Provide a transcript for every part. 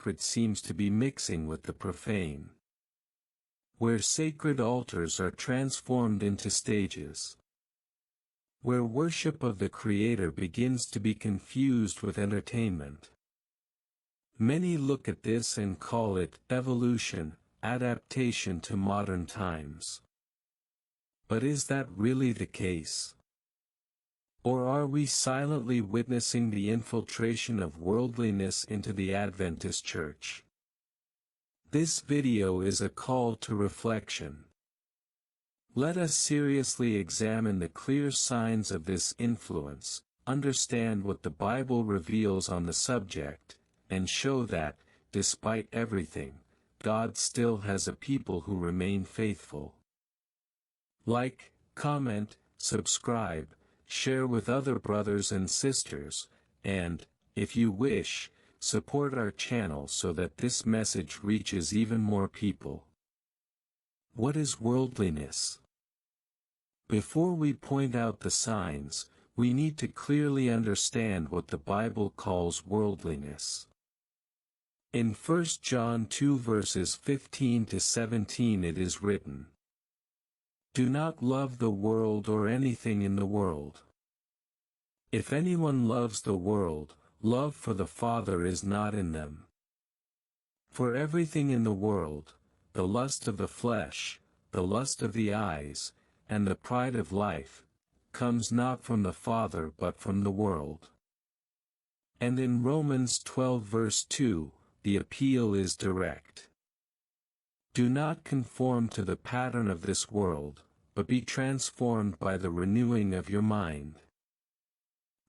sacred seems to be mixing with the profane. Where sacred altars are transformed into stages. Where worship of the Creator begins to be confused with entertainment. Many look at this and call it evolution, adaptation to modern times. But is that really the case? Or are we silently witnessing the infiltration of worldliness into the Adventist Church? This video is a call to reflection. Let us seriously examine the clear signs of this influence, understand what the Bible reveals on the subject, and show that, despite everything, God still has a people who remain faithful. Like, comment, subscribe, share with other brothers and sisters, and, if you wish, support our channel so that this message reaches even more people. What is worldliness? Before we point out the signs, we need to clearly understand what the Bible calls worldliness. In 1 John 2 verses 15 to 17 it is written, "Do not love the world or anything in the world. If anyone loves the world, love for the Father is not in them. For everything in the world, the lust of the flesh, the lust of the eyes, and the pride of life, comes not from the Father but from the world." And in Romans 12 verse 2, the appeal is direct. "Do not conform to the pattern of this world, but be transformed by the renewing of your mind.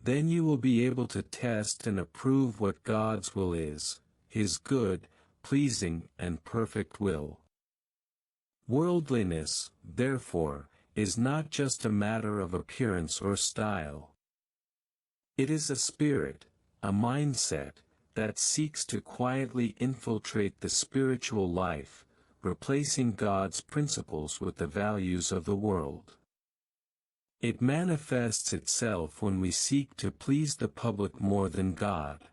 Then you will be able to test and approve what God's will is, His good, pleasing, and perfect will." Worldliness, therefore, is not just a matter of appearance or style. It is a spirit, a mindset, that seeks to quietly infiltrate the spiritual life, replacing God's principles with the values of the world. It manifests itself when we seek to please the public more than God.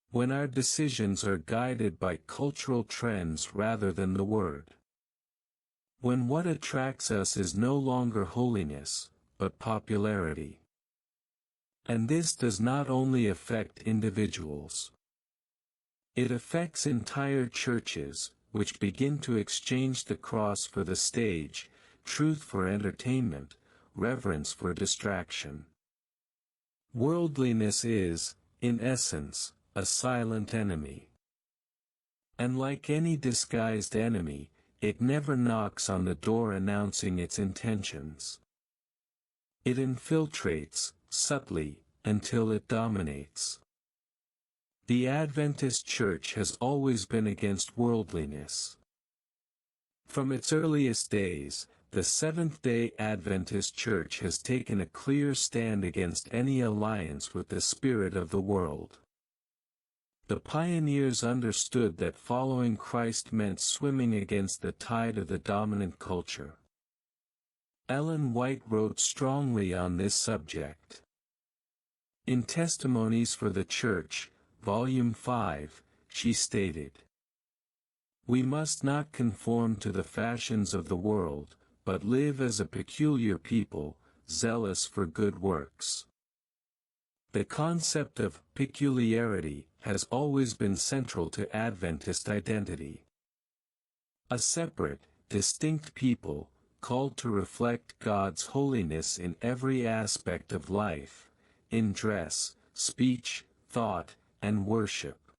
When our decisions are guided by cultural trends rather than the Word. When what attracts us is no longer holiness, but popularity. And this does not only affect individuals. It affects entire churches, which begin to exchange the cross for the stage, truth for entertainment, reverence for distraction. Worldliness is, in essence, a silent enemy. And like any disguised enemy, it never knocks on the door announcing its intentions. It infiltrates, subtly, until it dominates. The Adventist Church has always been against worldliness. From its earliest days, the Seventh-day Adventist Church has taken a clear stand against any alliance with the spirit of the world. The pioneers understood that following Christ meant swimming against the tide of the dominant culture. Ellen White wrote strongly on this subject. In Testimonies for the Church, Volume 5, she stated, "We must not conform to the fashions of the world, but live as a peculiar people, zealous for good works." The concept of peculiarity has always been central to Adventist identity. A separate, distinct people, called to reflect God's holiness in every aspect of life, in dress, speech, thought, and worship.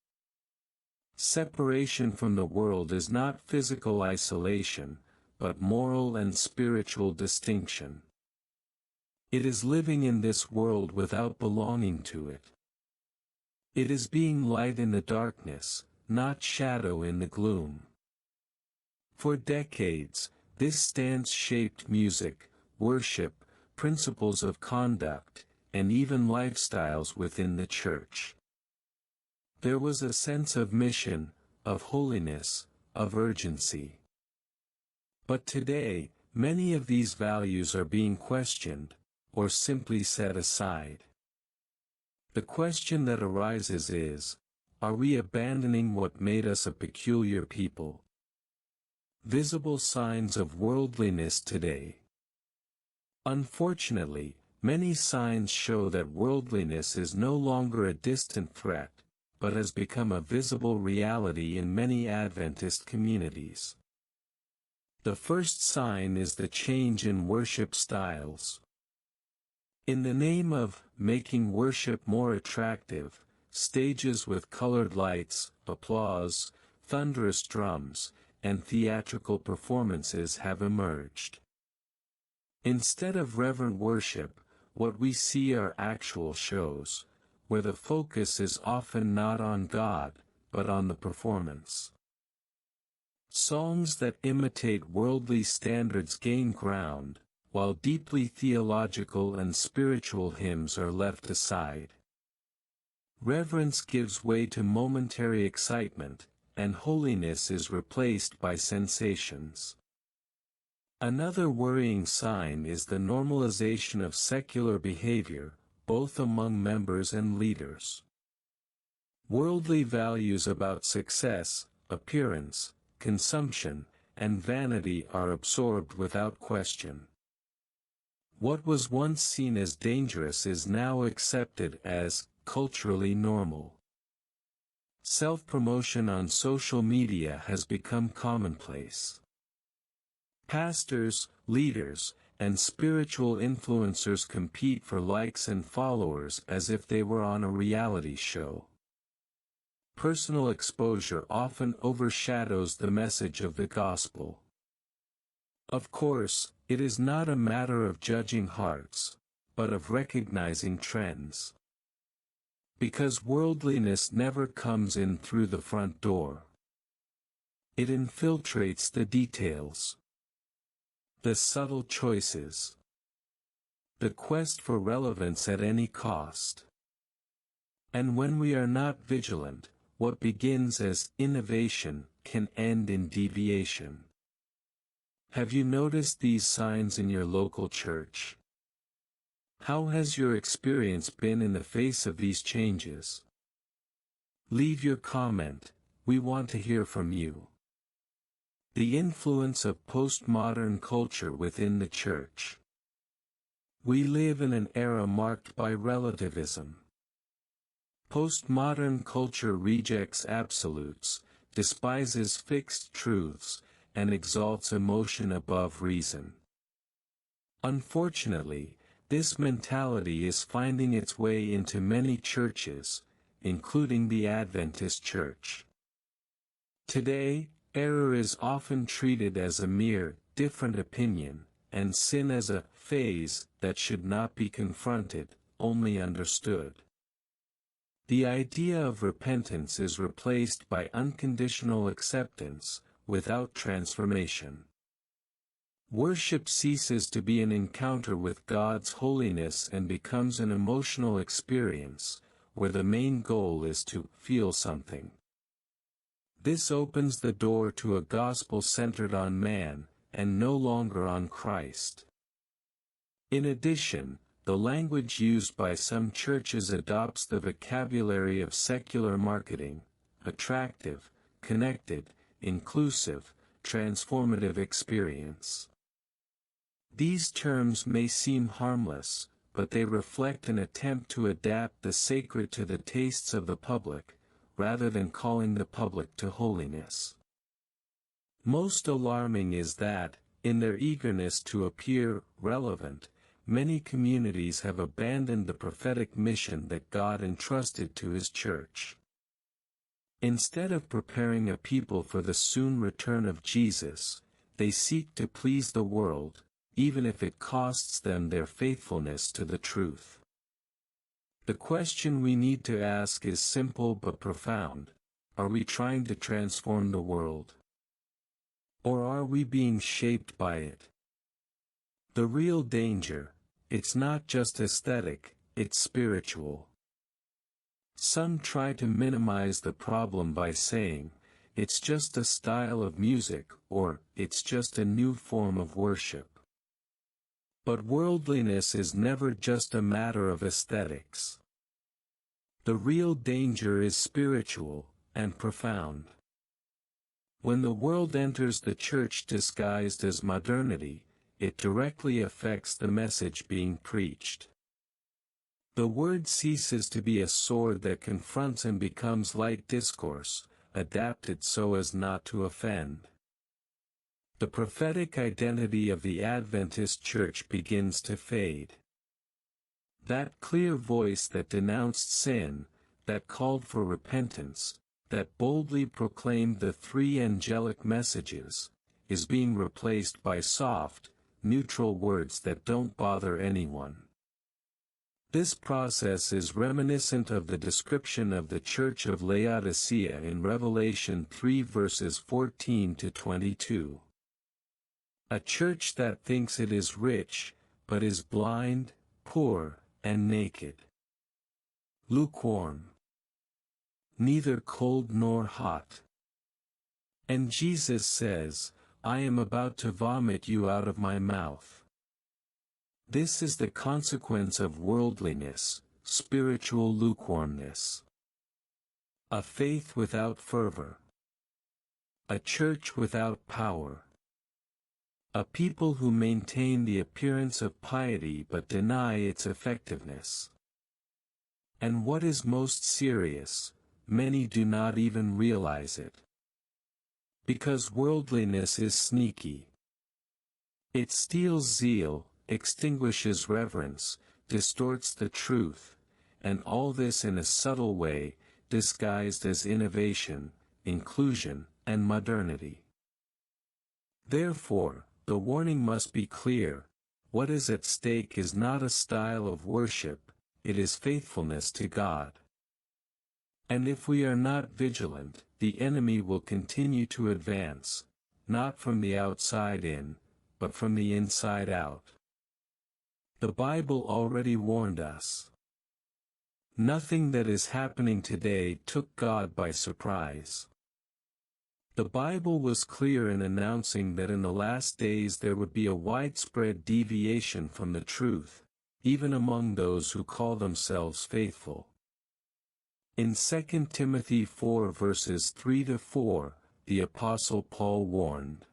Separation from the world is not physical isolation, but moral and spiritual distinction. It is living in this world without belonging to it. It is being light in the darkness, not shadow in the gloom. For decades, this stance shaped music, worship, principles of conduct, and even lifestyles within the church. There was a sense of mission, of holiness, of urgency. But today, many of these values are being questioned, or simply set aside. The question that arises is, are we abandoning what made us a peculiar people? Visible signs of worldliness today. Unfortunately, many signs show that worldliness is no longer a distant threat, but has become a visible reality in many Adventist communities. The first sign is the change in worship styles. In the name of making worship more attractive, stages with colored lights, applause, thunderous drums, and theatrical performances have emerged. Instead of reverent worship, what we see are actual shows, where the focus is often not on God, but on the performance. Songs that imitate worldly standards gain ground, while deeply theological and spiritual hymns are left aside. Reverence gives way to momentary excitement, and holiness is replaced by sensations. Another worrying sign is the normalization of secular behavior, both among members and leaders. Worldly values about success, appearance, consumption, and vanity are absorbed without question. What was once seen as dangerous is now accepted as culturally normal. Self-promotion on social media has become commonplace. Pastors, leaders, and spiritual influencers compete for likes and followers as if they were on a reality show. Personal exposure often overshadows the message of the gospel. Of course, it is not a matter of judging hearts, but of recognizing trends. Because worldliness never comes in through the front door. It infiltrates the details. The subtle choices. The quest for relevance at any cost. And when we are not vigilant, what begins as innovation can end in deviation. Have you noticed these signs in your local church? How has your experience been in the face of these changes? Leave your comment, we want to hear from you. The influence of postmodern culture within the church. We live in an era marked by relativism. Postmodern culture rejects absolutes, despises fixed truths, and exalts emotion above reason. Unfortunately, this mentality is finding its way into many churches, including the Adventist Church. Today, error is often treated as a mere, different opinion, and sin as a phase that should not be confronted, only understood. The idea of repentance is replaced by unconditional acceptance, without transformation. Worship ceases to be an encounter with God's holiness and becomes an emotional experience, where the main goal is to feel something. This opens the door to a gospel centered on man, and no longer on Christ. In addition, the language used by some churches adopts the vocabulary of secular marketing: attractive, connected, inclusive, transformative experience. These terms may seem harmless, but they reflect an attempt to adapt the sacred to the tastes of the public, rather than calling the public to holiness. Most alarming is that, in their eagerness to appear relevant, many communities have abandoned the prophetic mission that God entrusted to His church. Instead of preparing a people for the soon return of Jesus, they seek to please the world, even if it costs them their faithfulness to the truth. The question we need to ask is simple but profound: are we trying to transform the world? Or are we being shaped by it? The real danger, it's not just aesthetic, it's spiritual. Some try to minimize the problem by saying, it's just a style of music, or it's just a new form of worship. But worldliness is never just a matter of aesthetics. The real danger is spiritual, and profound. When the world enters the church disguised as modernity, it directly affects the message being preached. The word ceases to be a sword that confronts and becomes light discourse, adapted so as not to offend. The prophetic identity of the Adventist Church begins to fade. That clear voice that denounced sin, that called for repentance, that boldly proclaimed the three angelic messages, is being replaced by soft, neutral words that don't bother anyone. This process is reminiscent of the description of the Church of Laodicea in Revelation 3 verses 14 to 22. A church that thinks it is rich, but is blind, poor, and naked. Lukewarm. Neither cold nor hot. And Jesus says, I am about to vomit you out of my mouth. This is the consequence of worldliness, spiritual lukewarmness. A faith without fervor. A church without power. A people who maintain the appearance of piety but deny its effectiveness. And what is most serious, many do not even realize it. Because worldliness is sneaky. It steals zeal, extinguishes reverence, distorts the truth, and all this in a subtle way, disguised as innovation, inclusion, and modernity. Therefore, the warning must be clear: what is at stake is not a style of worship, it is faithfulness to God. And if we are not vigilant, the enemy will continue to advance, not from the outside in, but from the inside out. The Bible already warned us. Nothing that is happening today took God by surprise. The Bible was clear in announcing that in the last days there would be a widespread deviation from the truth, even among those who call themselves faithful. In 2 Timothy 4 verses 3 to 4, the Apostle Paul warned,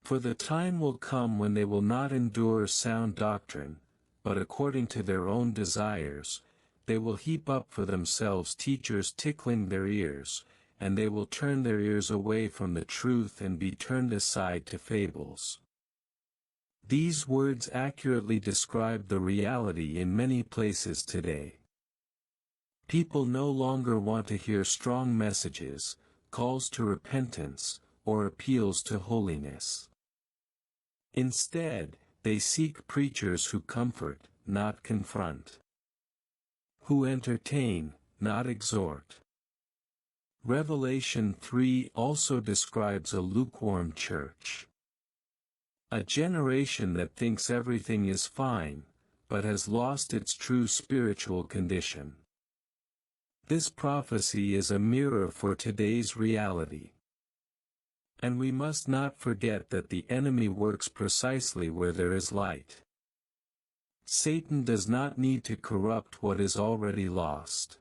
For the time will come when they will not endure sound doctrine, but according to their own desires, they will heap up for themselves teachers tickling their ears, and they will turn their ears away from the truth and be turned aside to fables. These words accurately describe the reality in many places today. People no longer want to hear strong messages, calls to repentance, or appeals to holiness. Instead, they seek preachers who comfort, not confront. Who entertain, not exhort. Revelation 3 also describes a lukewarm church. A generation that thinks everything is fine, but has lost its true spiritual condition. This prophecy is a mirror for today's reality. And we must not forget that the enemy works precisely where there is light. Satan does not need to corrupt what is already lost.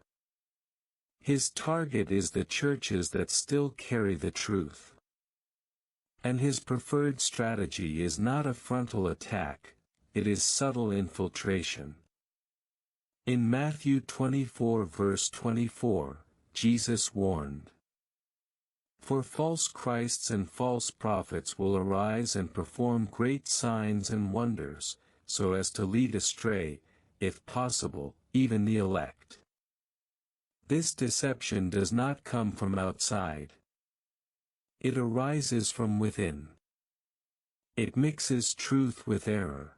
His target is the churches that still carry the truth. And his preferred strategy is not a frontal attack, it is subtle infiltration. In Matthew 24 verse 24, Jesus warned, For false Christs and false prophets will arise and perform great signs and wonders, so as to lead astray, if possible, even the elect. This deception does not come from outside. It arises from within. It mixes truth with error.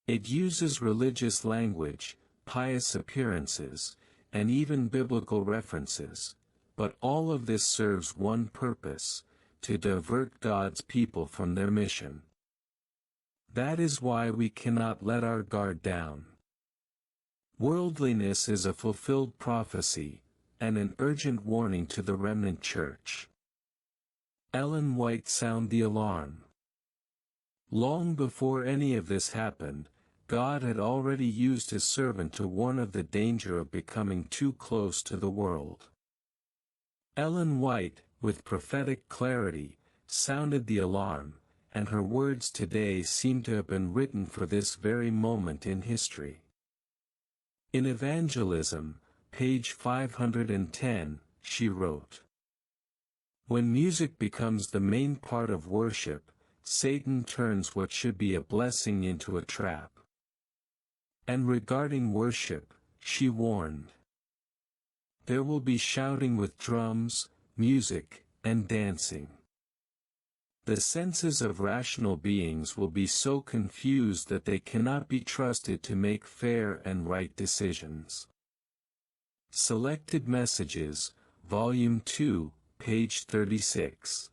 It uses religious language, pious appearances, and even biblical references, but all of this serves one purpose: to divert God's people from their mission. That is why we cannot let our guard down. Worldliness is a fulfilled prophecy, and an urgent warning to the remnant church. Ellen White sounded the alarm. Long before any of this happened, God had already used his servant to warn of the danger of becoming too close to the world. Ellen White, with prophetic clarity, sounded the alarm, and her words today seem to have been written for this very moment in history. In Evangelism, page 510, she wrote, "When music becomes the main part of worship, Satan turns what should be a blessing into a trap." And regarding worship, she warned, "There will be shouting with drums, music, and dancing. The senses of rational beings will be so confused that they cannot be trusted to make fair and right decisions." Selected Messages, Volume 2, page 36.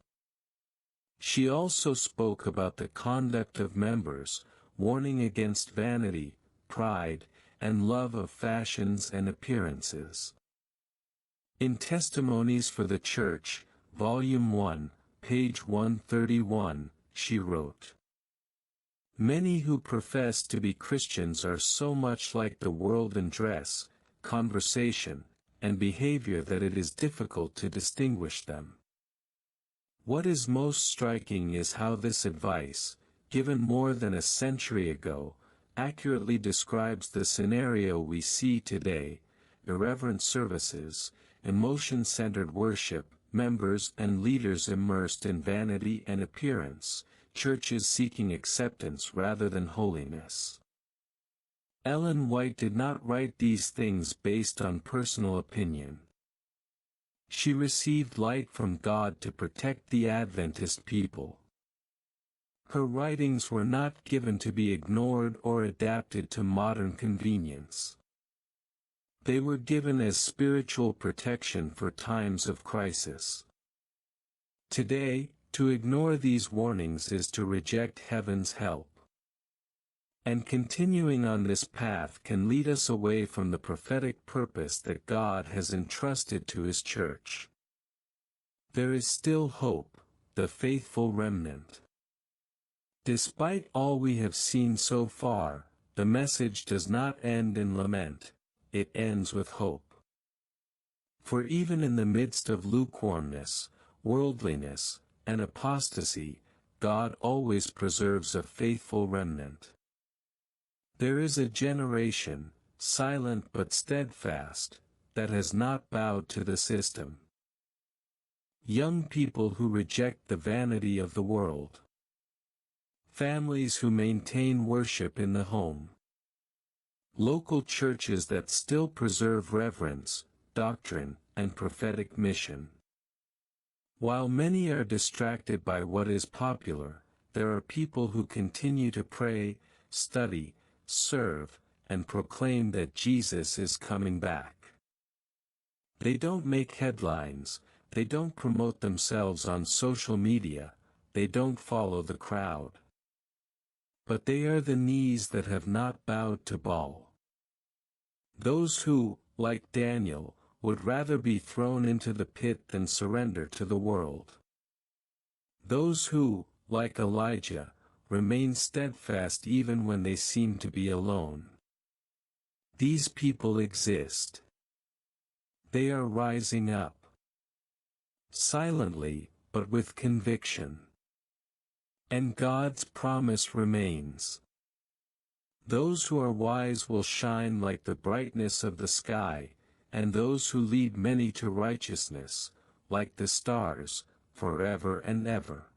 She also spoke about the conduct of members, warning against vanity, pride, and love of fashions and appearances. In Testimonies for the Church, Volume 1, page 131, she wrote, "Many who profess to be Christians are so much like the world in dress, conversation, and behavior that it is difficult to distinguish them. What is most striking is how this advice, given more than a century ago, accurately describes the scenario we see today: irreverent services, emotion-centered worship, members and leaders immersed in vanity and appearance, churches seeking acceptance rather than holiness." Ellen White did not write these things based on personal opinion. She received light from God to protect the Adventist people. Her writings were not given to be ignored or adapted to modern convenience. They were given as spiritual protection for times of crisis. Today, to ignore these warnings is to reject heaven's help. And continuing on this path can lead us away from the prophetic purpose that God has entrusted to His church. There is still hope, the faithful remnant. Despite all we have seen so far, the message does not end in lament, it ends with hope. For even in the midst of lukewarmness, worldliness, and apostasy, God always preserves a faithful remnant. There is a generation, silent but steadfast, that has not bowed to the system. Young people who reject the vanity of the world. Families who maintain worship in the home. Local churches that still preserve reverence, doctrine, and prophetic mission. While many are distracted by what is popular, there are people who continue to pray, study, serve, and proclaim that Jesus is coming back. They don't make headlines, they don't promote themselves on social media, they don't follow the crowd. But they are the knees that have not bowed to Baal. Those who, like Daniel, would rather be thrown into the pit than surrender to the world. Those who, like Elijah, remain steadfast even when they seem to be alone. These people exist. They are rising up. Silently, but with conviction. And God's promise remains. Those who are wise will shine like the brightness of the sky, and those who lead many to righteousness, like the stars, forever and ever.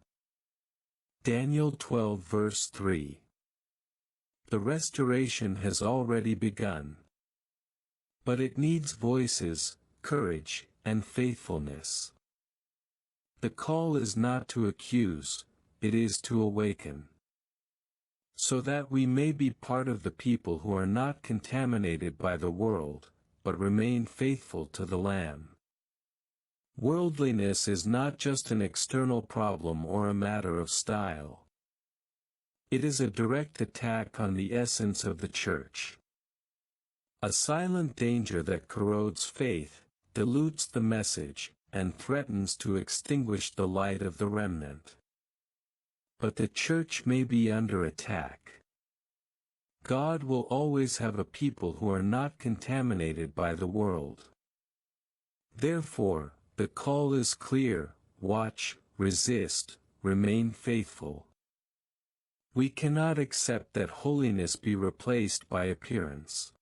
Daniel 12 verse 3. The restoration has already begun. But it needs voices, courage, and faithfulness. The call is not to accuse, it is to awaken. So that we may be part of the people who are not contaminated by the world, but remain faithful to the Lamb. Worldliness is not just an external problem or a matter of style. It is a direct attack on the essence of the church. A silent danger that corrodes faith, dilutes the message, and threatens to extinguish the light of the remnant. But the church may be under attack. God will always have a people who are not contaminated by the world. Therefore, the call is clear: watch, resist, remain faithful. We cannot accept that holiness be replaced by appearance,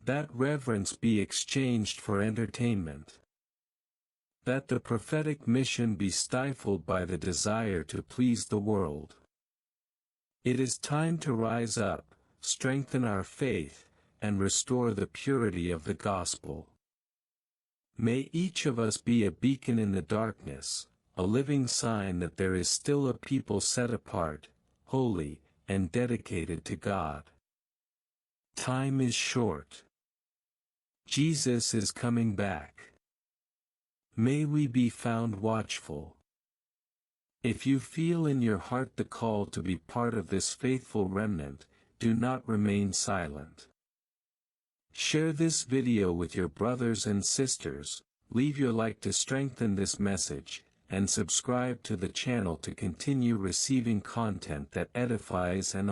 that reverence be exchanged for entertainment, that the prophetic mission be stifled by the desire to please the world. It is time to rise up, strengthen our faith, and restore the purity of the gospel. May each of us be a beacon in the darkness, a living sign that there is still a people set apart, holy, and dedicated to God. Time is short. Jesus is coming back. May we be found watchful. If you feel in your heart the call to be part of this faithful remnant, do not remain silent. Share this video with your brothers and sisters, leave your like to strengthen this message, and subscribe to the channel to continue receiving content that edifies and